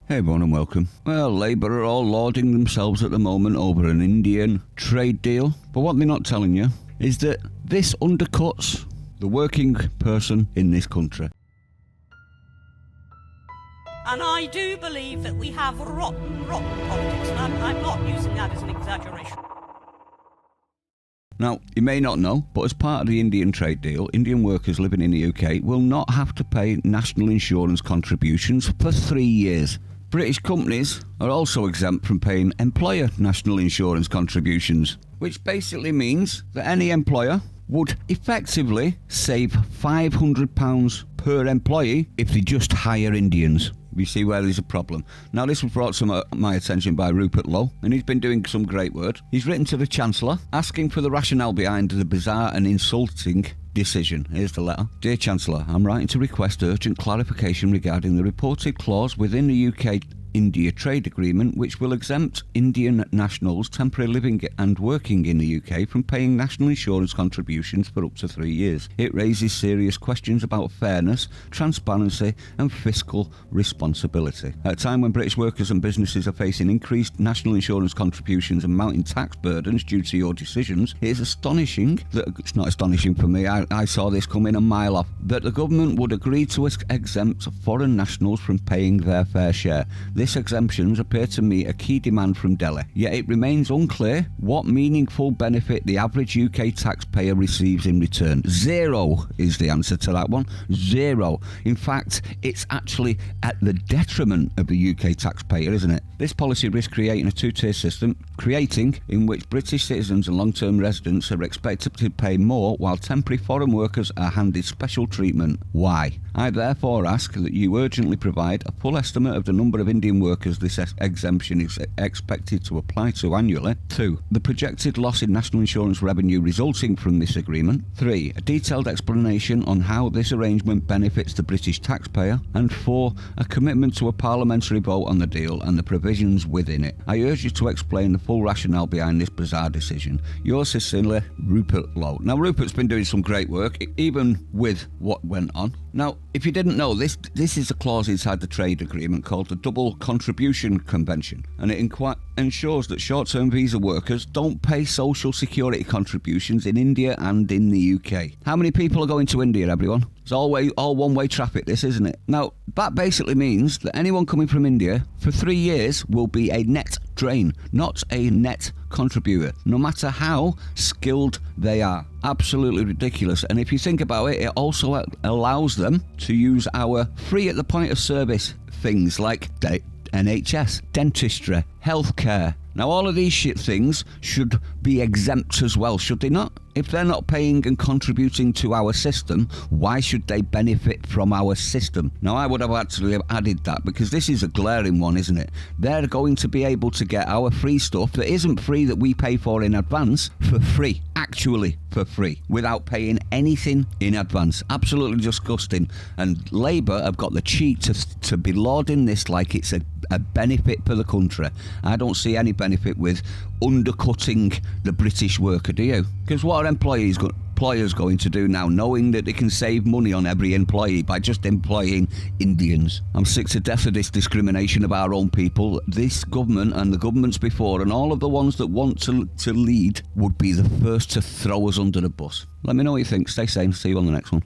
Hey everyone and welcome. Well, Labour are all lauding themselves at the moment over an Indian trade deal, but what they're not telling you is that this undercuts the working person in this country. And I do believe that we have rotten politics, and I'm not using that as an exaggeration. Now, you may not know, but as part of the Indian trade deal, Indian workers living in the UK will not have to pay national insurance contributions for 3 years. British companies are also exempt from paying employer national insurance contributions, which basically means that any employer would effectively save £500 per employee if they just hire Indians. We see where there's a problem. Now, this was brought to my attention by Rupert Lowe, and he's been doing some great work. He's written to the Chancellor, asking for the rationale behind the bizarre and insulting decision. Here's the letter. Dear Chancellor, I'm writing to request urgent clarification regarding the reported clause within the UK-India trade agreement which will exempt Indian nationals temporarily living and working in the UK from paying national insurance contributions for up to 3 years. It raises serious questions about fairness, transparency and fiscal responsibility. At a time when British workers and businesses are facing increased national insurance contributions and mounting tax burdens due to your decisions, it is astonishing that, it's not astonishing for me, I saw this coming a mile off, that the government would agree to exempt foreign nationals from paying their fair share. This exemptions appear to meet a key demand from Delhi, yet it remains unclear what meaningful benefit the average UK taxpayer receives in return. Zero is the answer to that one. Zero. In fact, it's actually at the detriment of the UK taxpayer, isn't it? This policy risks creating a two-tier system, in which British citizens and long-term residents are expected to pay more while temporary foreign workers are handed special treatment. Why? I therefore ask that you urgently provide a full estimate of the number of Indian workers this exemption is expected to apply to annually. 2. The projected loss in national insurance revenue resulting from this agreement. 3. A detailed explanation on how this arrangement benefits the British taxpayer. And 4. A commitment to a parliamentary vote on the deal and the provisions within it. I urge you to explain the full rationale behind this bizarre decision. Yours sincerely, Rupert Lowe. Now, Rupert's been doing some great work, even with what went on. Now, if you didn't know, this is a clause inside the trade agreement called the Double Contribution Convention, and it ensures that short-term visa workers don't pay social security contributions in India and in the UK. How many people are going to India, everyone? It's all one-way traffic, this, isn't it? Now, that basically means that anyone coming from India for 3 years will be a net drain, not a net contributor, no matter how skilled they are. Absolutely ridiculous. And if you think about it, it also allows them to use our free at the point of service things like NHS, dentistry, healthcare. Now, all of these things should be exempt as well, should they not? If they're not paying and contributing to our system, why should they benefit from our system? Now, I would have actually added that because this is a glaring one, isn't it? They're going to be able to get our free stuff that isn't free that we pay for in advance for free, actually for free, without paying anything in advance. Absolutely disgusting. And Labour have got the cheek to be lauding this like it's a benefit for the country. I don't see any benefit with undercutting the British worker, do you? Because what are employers going to do now, knowing that they can save money on every employee by just employing Indians? I'm sick to death of this discrimination of our own people. This government and the governments before and all of the ones that want to lead would be the first to throw us under the bus. Let me know what you think. Stay safe. See you on the next one.